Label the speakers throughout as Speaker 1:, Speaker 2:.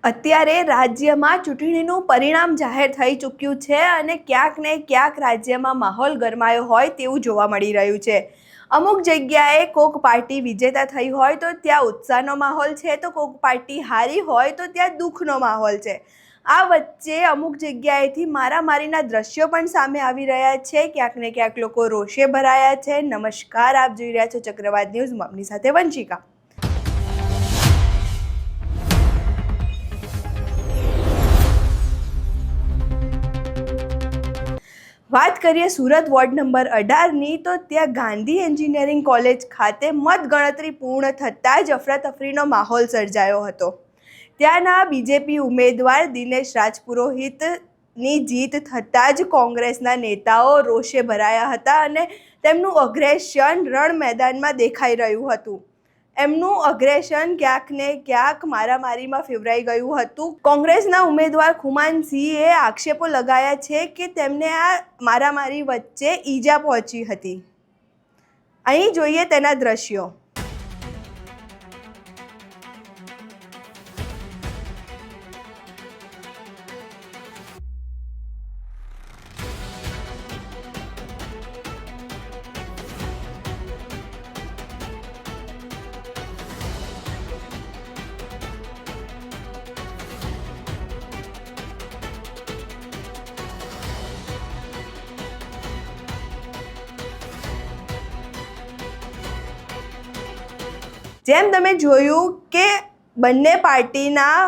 Speaker 1: અત્યારે રાજ્યમાં ચૂંટણીનું પરિણામ જાહેર થઈ ચૂક્યું છે અને ક્યાંક ને ક્યાંક રાજ્યમાં માહોલ ગરમાયો હોય તેવું જોવા મળી રહ્યું છે। અમુક જગ્યાએ કોક પાર્ટી વિજેતા થઈ હોય તો ત્યાં ઉત્સાહનો માહોલ છે, તો કોક પાર્ટી હારી હોય તો ત્યાં દુઃખનો માહોલ છે। આ વચ્ચે અમુક જગ્યાએથી મારામારીના દ્રશ્યો પણ સામે આવી રહ્યા છે। ક્યાંક ને ક્યાંક લોકો રોષે ભરાયા છે। નમસ્કાર, આપ જોઈ રહ્યા છો ચક્રવાત ન્યૂઝ, આપની સાથે વંશિકા। વાત કરીએ સુરત વોર્ડ નંબર 18ની, તો ત્યાં ગાંધી એન્જિનિયરિંગ કોલેજ ખાતે મતગણતરી પૂર્ણ થતાં જ અફરાતફરીનો માહોલ સર્જાયો હતો। ત્યાંના બીજેપી ઉમેદવાર દિનેશ રાજપુરોહિતની જીત થતાં જ કોંગ્રેસના નેતાઓ રોષે ભરાયા હતા અને તેમનું અગ્રેસન રણ મેદાનમાં દેખાઈ રહ્યું હતું। એમનું અગ્રેસન ક્યાંક ને ક્યાંક મારામારીમાં ફેવરાઈ ગયું હતું। કોંગ્રેસના ઉમેદવાર ખુમાનસિંહે આક્ષેપો લગાવ્યા છે કે તેમને આ મારામારી વચ્ચે ઈજા પહોંચી હતી। અહીં જોઈએ તેના દ્રશ્યો। જેમ તમે જોયું કે બંને પાર્ટીના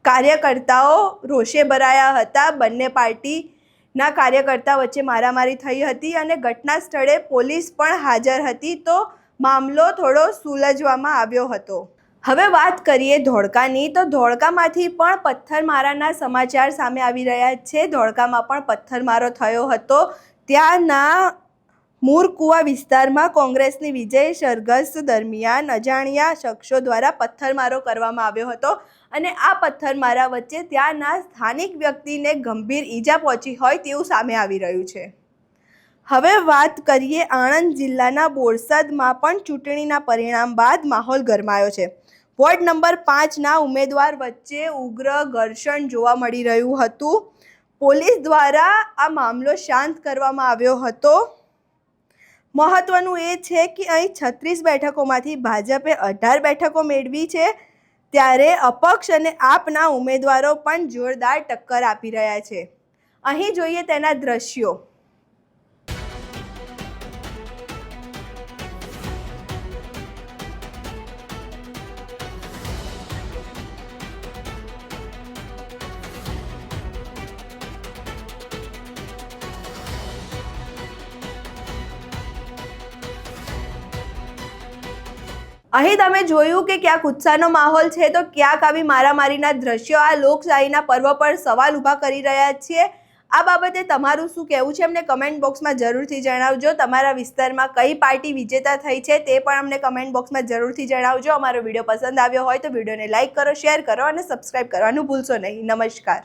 Speaker 1: કાર્યકર્તાઓ રોષે ભરાયા હતા। બંને પાર્ટીના કાર્યકર્તા વચ્ચે મારામારી થઈ હતી અને ઘટના સ્થળે પોલીસ પણ હાજર હતી, તો મામલો થોડો સુલઝવામાં આવ્યો હતો। હવે વાત કરીએ ધોળકાની, તો ધોળકામાંથી પણ પથ્થરમારાના સમાચાર સામે આવી રહ્યા છે। ધોળકામાં પણ પથ્થરમારો થયો હતો। ત્યાંના મૂરકુવા વિસ્તારમાં કોંગ્રેસની વિજય સરઘસ દરમિયાન અજાણ્યા શખ્સો દ્વારા પથ્થરમારો કરવામાં આવ્યો હતો અને આ પથ્થરમારા વચ્ચે ત્યાંના સ્થાનિક વ્યક્તિને ગંભીર ઈજા પહોંચી હોય તેવું સામે આવી રહ્યું છે। હવે વાત કરીએ આણંદ જિલ્લાના બોરસદમાં પણ ચૂંટણીના પરિણામ બાદ માહોલ ગરમાયો છે। વોર્ડ નંબર 5ના ઉમેદવાર વચ્ચે ઉગ્ર ઘર્ષણ જોવા મળી રહ્યું હતું। પોલીસ દ્વારા આ મામલો શાંત કરવામાં આવ્યો હતો। મહત્વનું એ છે કે અહીં 36 બેઠકોમાંથી ભાજપે 18 બેઠકો મેળવી છે, ત્યારે અપક્ષ અને આપના ઉમેદવારો પણ જોરદાર ટક્કર આપી રહ્યા છે। અહીં જોઈએ તેના દ્રશ્યો। અહીં તમે જોયું કે ક્યાંક ઉત્સાહનો માહોલ છે તો ક્યાંક આવી મારામારીના દ્રશ્યો આ લોકશાહીના પર્વ પર સવાલ ઊભા કરી રહ્યા છે। આ બાબતે તમારું શું કહેવું છે અમને કમેન્ટ બોક્સમાં જરૂરથી જણાવજો। તમારા વિસ્તારમાં કઈ પાર્ટી વિજેતા થઈ છે તે પણ અમને કમેન્ટ બોક્સમાં જરૂરથી જણાવજો। અમારો વિડીયો પસંદ આવ્યો હોય તો વિડીયોને લાઇક કરો, શેર કરો અને સબસ્ક્રાઇબ કરવાનું ભૂલશો નહીં। નમસ્કાર।